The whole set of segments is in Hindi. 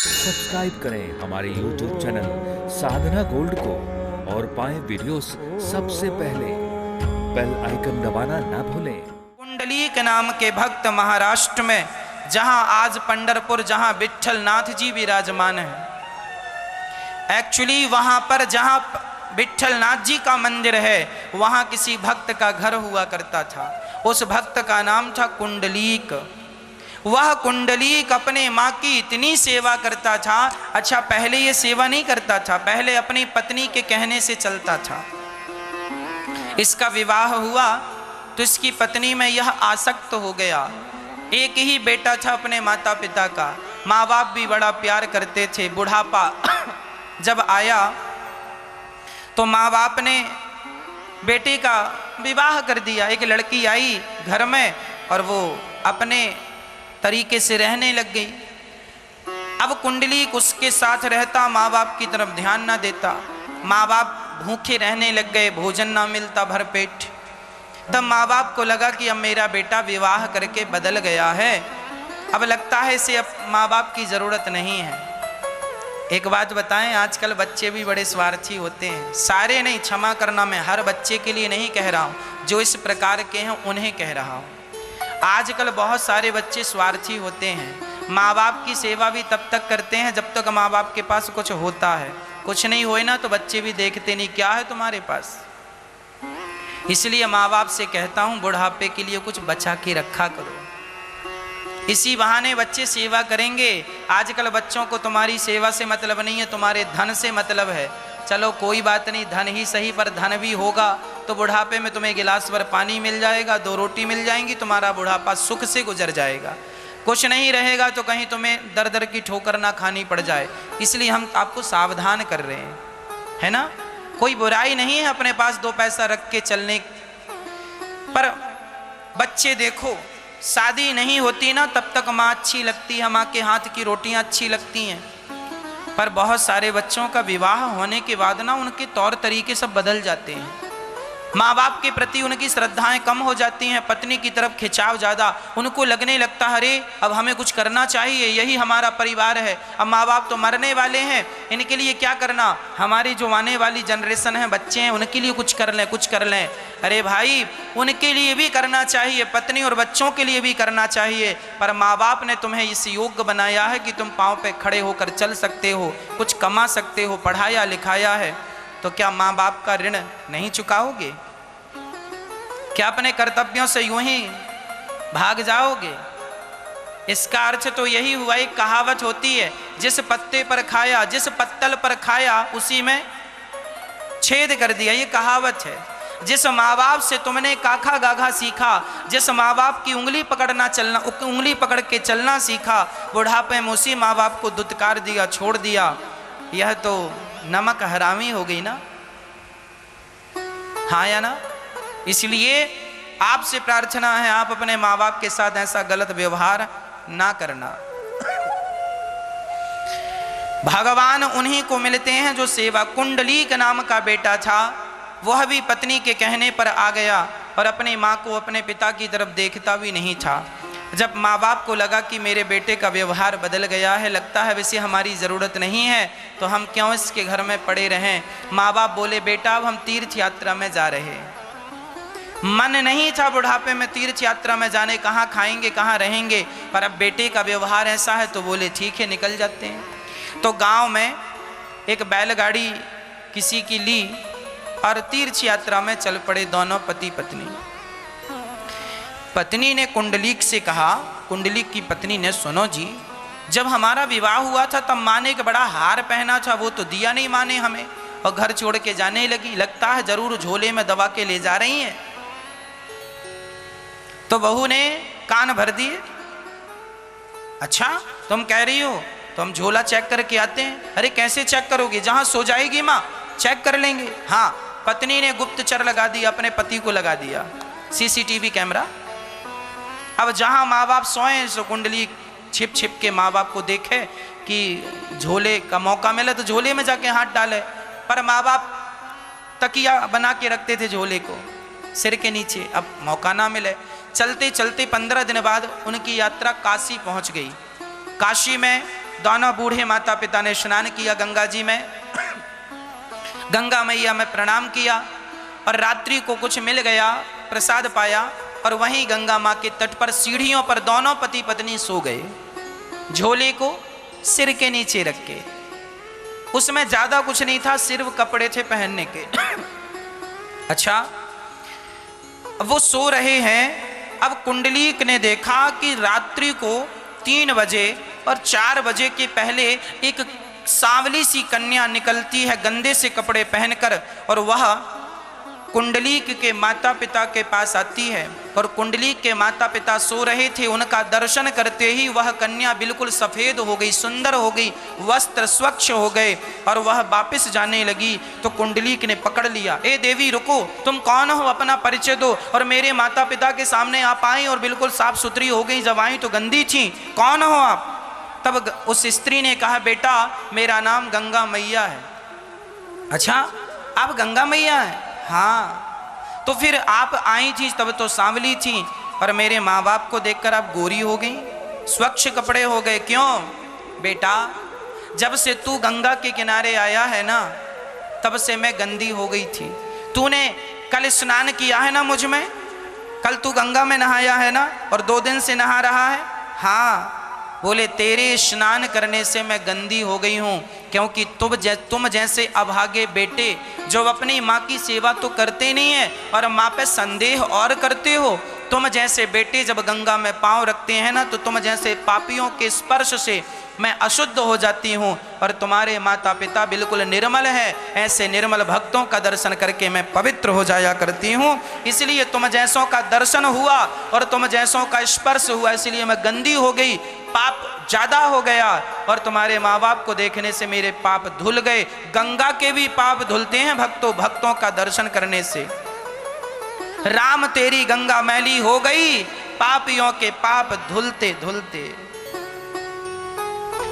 सब्सक्राइब करें हमारे YouTube चैनल साधना गोल्ड को और पाएं वीडियोस सबसे पहले। बेल आइकन दबाना ना भूलें। कुंडलीक नाम के भक्त महाराष्ट्र में, जहां आज पंढरपुर, जहां विट्ठल नाथ जी विराजमान है, एक्चुअली वहां पर जहां विट्ठल नाथ जी का मंदिर है, वहां किसी भक्त का घर हुआ करता था। उस भक्त का नाम था कुंडलीक। वह कुंडलीक अपने माँ की इतनी सेवा करता था। अच्छा, पहले ये सेवा नहीं करता था, पहले अपनी पत्नी के कहने से चलता था। इसका विवाह हुआ तो इसकी पत्नी में यह आसक्त हो गया। एक ही बेटा था अपने माता पिता का, माँ बाप भी बड़ा प्यार करते थे। बुढ़ापा जब आया तो माँ बाप ने बेटे का विवाह कर दिया। एक लड़की आई घर में और वो अपने तरीके से रहने लग गई। अब कुंडलीक उसके साथ रहता, माँ बाप की तरफ ध्यान ना देता। माँ बाप भूखे रहने लग गए, भोजन ना मिलता भरपेट। तब माँ बाप को लगा कि अब मेरा बेटा विवाह करके बदल गया है, अब लगता है इसे अब माँ बाप की ज़रूरत नहीं है। एक बात बताएं, आजकल बच्चे भी बड़े स्वार्थी होते हैं। सारे नहीं, क्षमा करना, मैं हर बच्चे के लिए नहीं कह रहा हूँ, जो इस प्रकार के हैं उन्हें कह रहा हूँ। आजकल बहुत सारे बच्चे स्वार्थी होते हैं। माँ बाप की सेवा भी तब तक करते हैं जब तक माँ बाप के पास कुछ होता है। कुछ नहीं होए ना तो बच्चे भी देखते नहीं क्या है तुम्हारे पास। इसलिए माँ बाप से कहता हूँ, बुढ़ापे के लिए कुछ बचा के रखा करो। इसी बहाने बच्चे सेवा करेंगे। आजकल बच्चों को तुम्हारी सेवा से मतलब नहीं है, तुम्हारे धन से मतलब है। चलो कोई बात नहीं, धन ही सही, पर धन भी होगा तो बुढ़ापे में तुम्हें गिलास भर पानी मिल जाएगा, 2 रोटी मिल जाएंगी, तुम्हारा बुढ़ापा सुख से गुजर जाएगा। कुछ नहीं रहेगा तो कहीं तुम्हें दर दर की ठोकर ना खानी पड़ जाए। इसलिए हम आपको सावधान कर रहे हैं, है ना। कोई बुराई नहीं है अपने पास 2 पैसा रख के चलने, पर बच्चे देखो, शादी नहीं होती ना तब तक माँ अच्छी लगती है, माँ के हाथ की रोटियां अच्छी लगती हैं। पर बहुत सारे बच्चों का विवाह होने के बाद ना उनके तौर तरीके सब बदल जाते हैं। माँ बाप के प्रति उनकी श्रद्धाएं कम हो जाती हैं, पत्नी की तरफ खिंचाव ज़्यादा। उनको लगने लगता है अरे अब हमें कुछ करना चाहिए, यही हमारा परिवार है, अब माँ बाप तो मरने वाले हैं, इनके लिए क्या करना, हमारी जो आने वाली जनरेशन है, बच्चे हैं, उनके लिए कुछ कर लें, कुछ कर लें। अरे भाई, उनके लिए भी करना चाहिए, पत्नी और बच्चों के लिए भी करना चाहिए, पर माँ बाप ने तुम्हें इस योग्य बनाया है कि तुम पाँव पे खड़े होकर चल सकते हो, कुछ कमा सकते हो, पढ़ाया लिखाया है, तो क्या माँ बाप का ऋण नहीं चुकाओगे? क्या अपने कर्तव्यों से यूं ही भाग जाओगे? इसका अर्थ तो यही हुआ। एक कहावत होती है, जिस पत्ते पर खाया, जिस पत्तल पर खाया उसी में छेद कर दिया, ये कहावत है। जिस माँ बाप से तुमने काखा गाघा सीखा, जिस माँ बाप की उंगली पकड़ना चलना, उंगली पकड़ के चलना सीखा, बुढ़ापे में उसी माँ बाप को दुत्कार दिया, छोड़ दिया, यह तो नमक हरामी हो गई ना। हाँ या ना? इसलिए आपसे प्रार्थना है, आप अपने माँ बाप के साथ ऐसा गलत व्यवहार ना करना। भगवान उन्हीं को मिलते हैं जो सेवा। कुंडलीक नाम का बेटा था, वह भी पत्नी के कहने पर आ गया और अपनी माँ को, अपने पिता की तरफ देखता भी नहीं था। जब माँ बाप को लगा कि मेरे बेटे का व्यवहार बदल गया है, लगता है वैसे हमारी ज़रूरत नहीं है, तो हम क्यों इसके घर में पड़े रहें। माँ बाप बोले, बेटा अब हम तीर्थ यात्रा में जा रहे हैं। मन नहीं था बुढ़ापे में तीर्थ यात्रा में जाने, कहाँ खाएंगे, कहाँ रहेंगे, पर अब बेटे का व्यवहार ऐसा है तो बोले ठीक है, निकल जाते हैं। तो गांव में एक बैलगाड़ी किसी की ली और तीर्थ यात्रा में चल पड़े दोनों पति पत्नी। पत्नी ने कुंडलीक से कहा, कुंडलीक की पत्नी ने, सुनो जी, जब हमारा विवाह हुआ था तब माँ ने एक बड़ा हार पहना था, वो तो दिया नहीं माँ ने हमें, और घर छोड़ के जाने लगी, लगता है जरूर झोले में दबा के ले जा रही हैं। तो बहू ने कान भर दिए, अच्छा तुम कह रही हो तो हम झोला चेक करके आते हैं। अरे कैसे चेक करोगे, जहां सो जाएगी माँ चेक कर लेंगे। हाँ, पत्नी ने गुप्तचर लगा दिया, अपने पति को लगा दिया सीसीटीवी कैमरा। अब जहां माँ बाप सोए सो कुंडली छिप छिप के माँ बाप को देखे कि झोले का मौका मिले तो झोले में जाके हाथ डाले, पर माँ बाप तकिया बना के रखते थे झोले को सिर के नीचे, अब मौका ना मिले। चलते चलते 15 दिन बाद उनकी यात्रा काशी पहुंच गई। काशी में दोनों बूढ़े माता पिता ने स्नान किया गंगा जी में। गंगा मैया में प्रणाम किया और रात्रि को कुछ मिल गया, प्रसाद पाया और वहीं गंगा माँ के तट पर सीढ़ियों पर दोनों पति पत्नी सो गए, झोले को सिर के नीचे रख के। उसमें ज्यादा कुछ नहीं था, सिर्फ कपड़े थे पहनने के। अच्छा, वो सो रहे हैं। अब कुंडलीक ने देखा कि रात्रि को 3 बजे और 4 बजे के पहले एक सांवली सी कन्या निकलती है गंदे से कपड़े पहनकर, और वह कुंडलीक के माता पिता के पास आती है। और कुंडलीक के माता पिता सो रहे थे, उनका दर्शन करते ही वह कन्या बिल्कुल सफेद हो गई, सुंदर हो गई, वस्त्र स्वच्छ हो गए और वह वापस जाने लगी। तो कुंडलीक ने पकड़ लिया, ए देवी रुको, तुम कौन हो, अपना परिचय दो। और मेरे माता पिता के सामने आप आई और बिल्कुल साफ सुथरी हो गई, जब आई तो गंदी थी, कौन हो आप? तब उस स्त्री ने कहा, बेटा मेरा नाम गंगा मैया है। अच्छा, आप गंगा मैया है? हाँ। तो फिर आप आई थी तब तो सांवली थी, और मेरे माँ बाप को देखकर आप गोरी हो गई, स्वच्छ कपड़े हो गए, क्यों? बेटा जब से तू गंगा के किनारे आया है ना, तब से मैं गंदी हो गई थी। तूने कल स्नान किया है ना मुझ में, कल तू गंगा में नहाया है ना, और 2 दिन से नहा रहा है? हाँ। बोले तेरे स्नान करने से मैं गंदी हो गई हूँ, क्योंकि तुम जैसे अभागे बेटे जो अपनी माँ की सेवा तो करते नहीं है और माँ पे संदेह और करते हो। तुम जैसे बेटे जब गंगा में पांव रखते हैं ना, तो तुम जैसे पापियों के स्पर्श से मैं अशुद्ध हो जाती हूँ, और तुम्हारे माता पिता बिल्कुल निर्मल है। ऐसे निर्मल भक्तों का दर्शन करके मैं पवित्र हो जाया करती हूँ। इसलिए तुम जैसों का दर्शन हुआ और तुम जैसों का स्पर्श हुआ, इसलिए मैं गंदी हो गई, पाप ज्यादा हो गया, और तुम्हारे माँ बाप को देखने से मेरे पाप धुल गए। गंगा के भी पाप धुलते हैं भक्तों का दर्शन करने से। राम तेरी गंगा मैली हो गई, पापियों के पाप धुलते धुलते।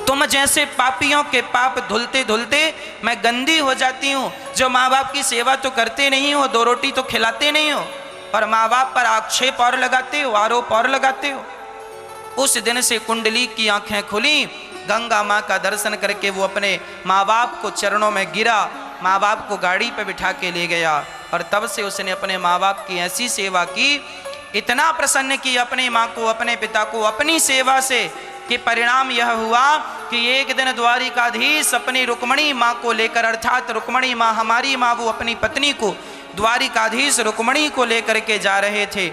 तुम जैसे पापियों के पाप धुलते धुलते मैं गंदी हो जाती हूँ, जो माँ बाप की सेवा तो करते नहीं हो, 2 रोटी तो खिलाते नहीं हो, और माँ बाप पर आक्षेप और लगाते हो, आरोप और लगाते हो। उस दिन से कुंडलीक की आंखें खुली, गंगा माँ का दर्शन करके वो अपने माँ बाप को चरणों में गिरा, माँ बाप को गाड़ी पे बिठा के ले गया, और तब से उसने अपने माँ बाप की ऐसी सेवा की, इतना प्रसन्न की अपने माँ को, अपने पिता को अपनी सेवा से, कि परिणाम यह हुआ कि एक दिन द्वारिकाधीश अपनी रुक्मणी माँ को लेकर, अर्थात रुक्मणी माँ हमारी माँ, वो अपनी पत्नी को, द्वारिकाधीश रुक्मणी को लेकर के जा रहे थे।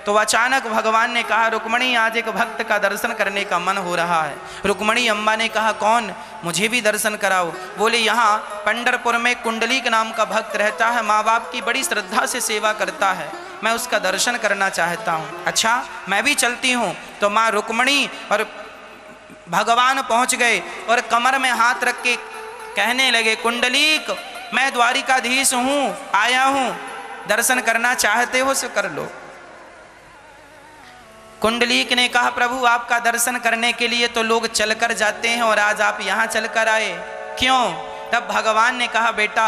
तो अचानक भगवान ने कहा, रुक्मणी आज एक भक्त का दर्शन करने का मन हो रहा है। रुक्मणी अम्बा ने कहा, कौन? मुझे भी दर्शन कराओ। बोले यहाँ पंढरपुर में कुंडलीक नाम का भक्त रहता है, माँ बाप की बड़ी श्रद्धा से सेवा करता है, मैं उसका दर्शन करना चाहता हूँ। अच्छा मैं भी चलती हूँ। तो माँ रुक्मणी और भगवान पहुँच गए और कमर में हाथ रख के कहने लगे, कुंडलीक मैं द्वारिकाधीश हूँ, आया हूँ, दर्शन करना चाहते हो सो कर लो। कुंडलीक ने कहा, प्रभु आपका दर्शन करने के लिए तो लोग चलकर जाते हैं और आज आप यहाँ चलकर आए, क्यों? तब भगवान ने कहा, बेटा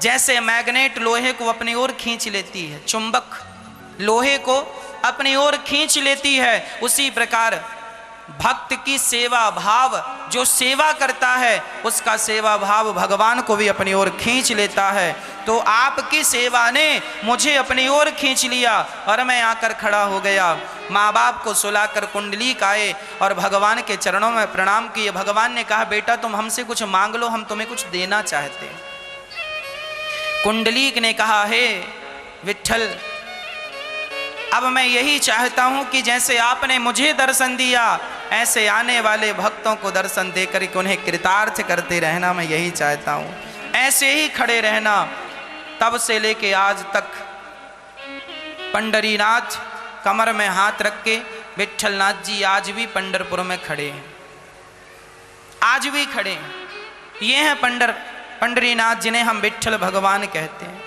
जैसे मैग्नेट लोहे को अपनी ओर खींच लेती है, चुंबक लोहे को अपनी ओर खींच लेती है, उसी प्रकार भक्त की सेवा भाव, जो सेवा करता है उसका सेवा भाव भगवान को भी अपनी ओर खींच लेता है। तो आपकी सेवा ने मुझे अपनी ओर खींच लिया और मैं आकर खड़ा हो गया। माँ बाप को सुलाकर कुंडलीक आए और भगवान के चरणों में प्रणाम किए। भगवान ने कहा, बेटा तुम हमसे कुछ मांग लो, हम तुम्हें कुछ देना चाहते हैं। कुंडलीक ने कहा, हे विठ्ठल, अब मैं यही चाहता हूं कि जैसे आपने मुझे दर्शन दिया, ऐसे आने वाले भक्तों को दर्शन देकर के उन्हें कृतार्थ करते रहना मैं यही चाहता हूं, ऐसे ही खड़े रहना। तब से लेके आज तक पंडरीनाथ कमर में हाथ रख के विठ्ठलनाथ जी आज भी पंढरपुर में खड़े हैं, आज भी खड़े हैं। ये हैं पंडरीनाथ जिन्हें हम विठ्ठल भगवान कहते हैं।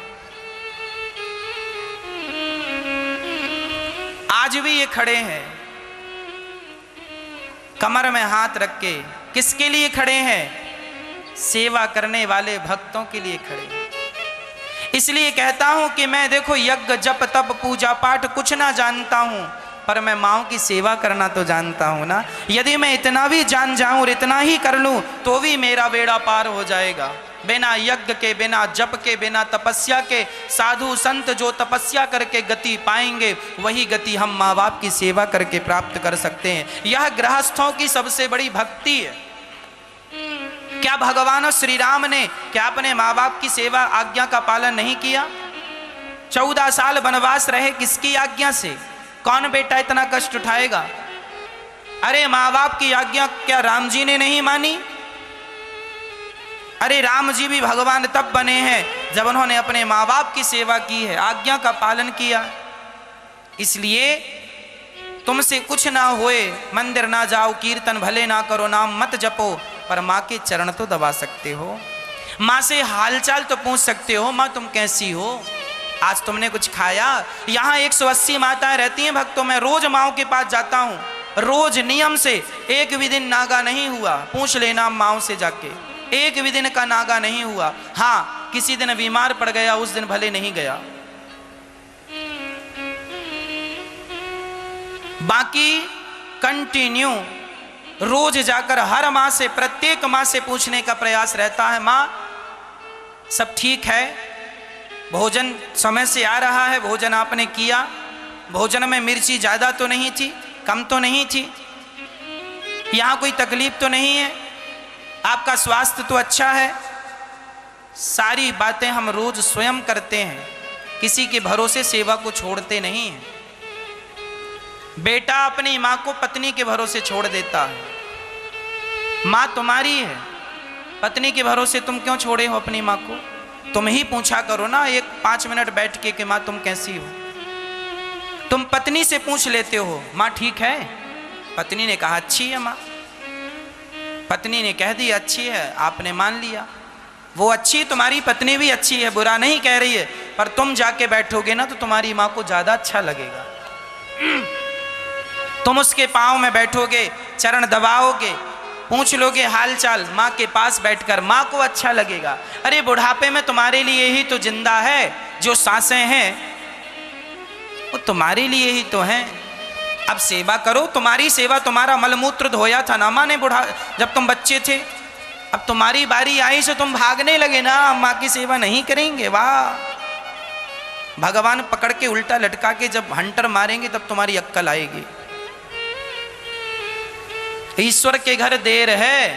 आज भी ये खड़े हैं कमर में हाथ रख के। किसके लिए खड़े हैं? सेवा करने वाले भक्तों के लिए खड़े हैं। इसलिए कहता हूं कि मैं देखो यज्ञ जप तप पूजा पाठ कुछ ना जानता हूं, पर मैं माँओं की सेवा करना तो जानता हूँ ना। यदि मैं इतना भी जान जाऊँ और इतना ही कर लूँ तो भी मेरा बेड़ा पार हो जाएगा। बिना यज्ञ के, बिना जप के, बिना तपस्या के साधु संत जो तपस्या करके गति पाएंगे वही गति हम माँ बाप की सेवा करके प्राप्त कर सकते हैं। यह गृहस्थों की सबसे बड़ी भक्ति है। क्या भगवान श्री राम ने क्या अपने माँ बाप की सेवा आज्ञा का पालन नहीं किया? 14 साल वनवास रहे किसकी आज्ञा से? कौन बेटा इतना कष्ट उठाएगा? अरे माँ बाप की आज्ञा क्या राम जी ने नहीं मानी? अरे राम जी भी भगवान तब बने हैं जब उन्होंने अपने माँ बाप की सेवा की है, आज्ञा का पालन किया। इसलिए तुमसे कुछ ना होए, मंदिर ना जाओ, कीर्तन भले ना करो, नाम मत जपो, पर माँ के चरण तो दबा सकते हो। माँ से हालचाल तो पूछ सकते हो, माँ तुम कैसी हो, आज तुमने कुछ खाया? यहाँ 180 माताएं रहती हैं भक्तों, मैं रोज माँओं के पास जाता हूँ, रोज नियम से। एक भी दिन नागा नहीं हुआ, पूछ लेना माँओं से जाके, एक भी दिन का नागा नहीं हुआ। हाँ, किसी दिन बीमार पड़ गया, उस दिन भले नहीं गया, बाकी कंटिन्यू रोज जाकर हर माँ से, प्रत्येक माँ से पूछने का प्रयास रहता है, माँ सब ठीक है? भोजन समय से आ रहा है? भोजन आपने किया? भोजन में मिर्ची ज़्यादा तो नहीं थी, कम तो नहीं थी? यहाँ कोई तकलीफ तो नहीं है? आपका स्वास्थ्य तो अच्छा है? सारी बातें हम रोज स्वयं करते हैं, किसी के भरोसे सेवा को छोड़ते नहीं हैं। बेटा अपनी माँ को पत्नी के भरोसे छोड़ देता है। माँ तुम्हारी है, पत्नी के भरोसे तुम क्यों छोड़े हो अपनी माँ को? तुम ही पूछा करो ना 5 मिनट बैठ के कि माँ तुम कैसी हो। तुम पत्नी से पूछ लेते हो माँ ठीक है? पत्नी ने कहा अच्छी है माँ, पत्नी ने कह दी अच्छी है, आपने मान लिया। वो अच्छी, तुम्हारी पत्नी भी अच्छी है, बुरा नहीं कह रही है, पर तुम जाके बैठोगे ना तो तुम्हारी माँ को ज़्यादा अच्छा लगेगा। तुम उसके पाँव में बैठोगे, चरण दबाओगे, पूछ लोगे हालचाल माँ के पास बैठकर, माँ को अच्छा लगेगा। अरे बुढ़ापे में तुम्हारे लिए ही तो जिंदा है, जो सांसें हैं वो तुम्हारे लिए ही तो हैं। अब सेवा करो, तुम्हारी सेवा, तुम्हारा मलमूत्र धोया था ना माँ ने बुढ़ा जब तुम बच्चे थे, अब तुम्हारी बारी आई से तुम भागने लगे ना, माँ की सेवा नहीं करेंगे? वाह, भगवान पकड़ के उल्टा लटका के जब हंटर मारेंगे तब तुम्हारी अक्कल आएगी। ईश्वर के घर देर है,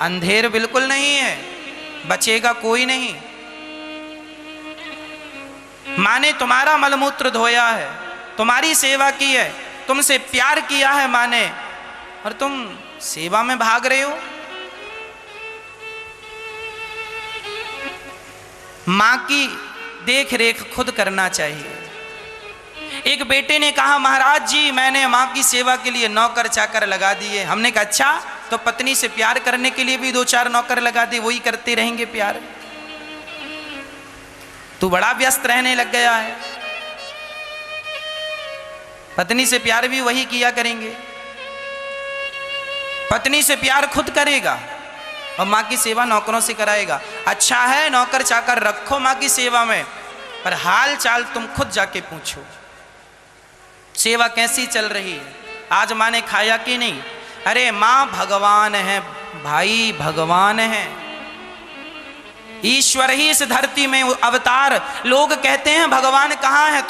अंधेर बिल्कुल नहीं है, बचेगा कोई नहीं। माँ ने तुम्हारा मलमूत्र धोया है, तुम्हारी सेवा की है, तुमसे प्यार किया है माँ ने, और तुम सेवा में भाग रहे हो। माँ की देख रेख खुद करना चाहिए। एक बेटे ने कहा महाराज जी मैंने माँ की सेवा के लिए नौकर चाकर लगा दिए। हमने कहा अच्छा, तो पत्नी से प्यार करने के लिए भी 2-4 नौकर लगा दे, वही करते रहेंगे प्यार। तू बड़ा व्यस्त रहने लग गया है, पत्नी से प्यार भी वही किया करेंगे। पत्नी से प्यार खुद करेगा और माँ की सेवा नौकरों से कराएगा। अच्छा है नौकर चाकर रखो माँ की सेवा में, पर हाल चाल तुम खुद जाके पूछो, सेवा कैसी चल रही है, आज माँ ने खाया कि नहीं? अरे माँ भगवान है भाई, भगवान है, ईश्वर ही इस धरती में अवतार। लोग कहते हैं भगवान कहाँ है,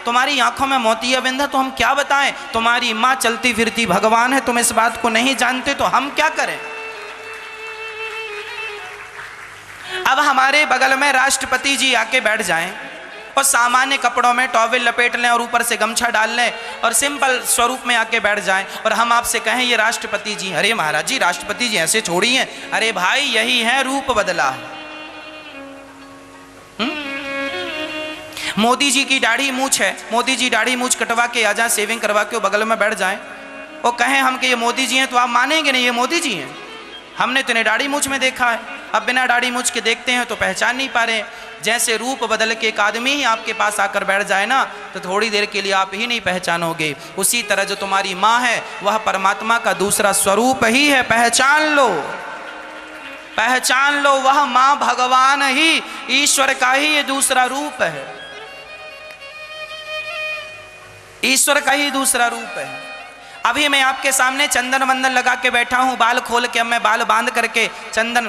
तुम्हारी आंखों में मोतियाबिंद है, तो हम क्या बताएं? तुम्हारी माँ चलती फिरती भगवान है, तुम इस बात को नहीं जानते तो हम क्या करें? अब हमारे बगल में राष्ट्रपति जी आके बैठ जाएं और सामान्य कपड़ों में टॉवेल लपेट लें और ऊपर से गमछा डाल लें और सिंपल स्वरूप में आके बैठ जाएं, और हम आपसे कहें ये राष्ट्रपति जी। अरे महाराज जी राष्ट्रपति जी ऐसे छोड़िए। अरे भाई यही है, रूप बदला है। मोदी जी की दाढ़ी मूछ है, मोदी जी दाढ़ी मूछ कटवा के आ जाए, सेविंग करवा के बगल में बैठ जाएं और कहें हम कि ये मोदी जी हैं, तो आप मानेंगे नहीं ये मोदी जी हैं? हमने तो इन्हें दाढ़ी मूछ में देखा है, अब बिना दाढ़ी मूछ के देखते हैं तो पहचान नहीं पा रहे। जैसे रूप बदल के एक आदमी ही आपके पास आकर बैठ जाए ना, तो थोड़ी देर के लिए आप ही नहीं पहचानोगे। उसी तरह जो तुम्हारी माँ है वह परमात्मा का दूसरा स्वरूप ही है, पहचान लो, पहचान लो, वह माँ भगवान ही, ईश्वर का ही ये दूसरा रूप है। ईश्वर का ही दूसरा रूप है। अभी मैं आपके सामने चंदन वंदन लगा के बैठा हूँ, बाल खोल के, अब मैं बाल बांध करके चंदन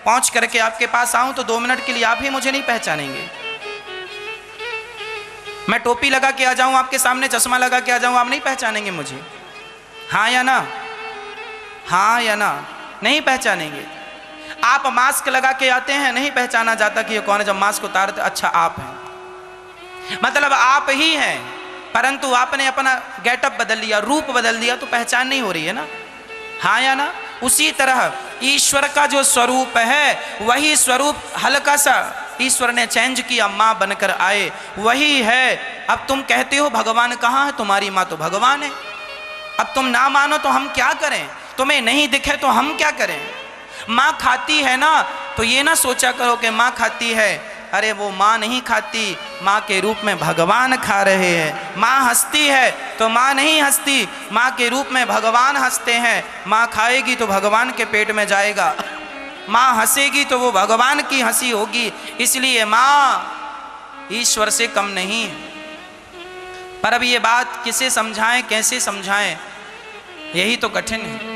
पहुँच करके आपके पास आऊँ तो 2 मिनट के लिए आप ही मुझे नहीं पहचानेंगे। मैं टोपी लगा के आ जाऊँ आपके सामने, चश्मा लगा के आ जाऊँ, आप नहीं पहचानेंगे मुझे। हाँ या ना? हाँ या ना? नहीं पहचानेंगे। आप मास्क लगा के आते हैं, नहीं पहचाना जाता कि ये कौन है। जब मास्क उतारते, अच्छा आप हैं, मतलब आप ही हैं, परंतु आपने अपना गेटअप बदल लिया, रूप बदल दिया तो पहचान नहीं हो रही है ना। हाँ या ना? उसी तरह ईश्वर का जो स्वरूप है, वही स्वरूप हल्का सा ईश्वर ने चेंज किया, माँ बनकर आए, वही है। अब तुम कहते हो भगवान कहाँ है? तुम्हारी माँ तो भगवान है। अब तुम ना मानो तो हम क्या करें? तुम्हें नहीं दिखे तो हम क्या करें? माँ खाती है ना, तो ये ना सोचा करो कि माँ खाती है, अरे वो माँ नहीं खाती, माँ के रूप में भगवान खा रहे हैं। माँ हंसती है तो माँ नहीं हंसती, माँ के रूप में भगवान हंसते हैं। माँ खाएगी तो भगवान के पेट में जाएगा, माँ हंसेगी तो वो भगवान की हंसी होगी। इसलिए माँ ईश्वर से कम नहीं है। पर अब ये बात किसे समझाएं, कैसे समझाएं, यही तो कठिन है।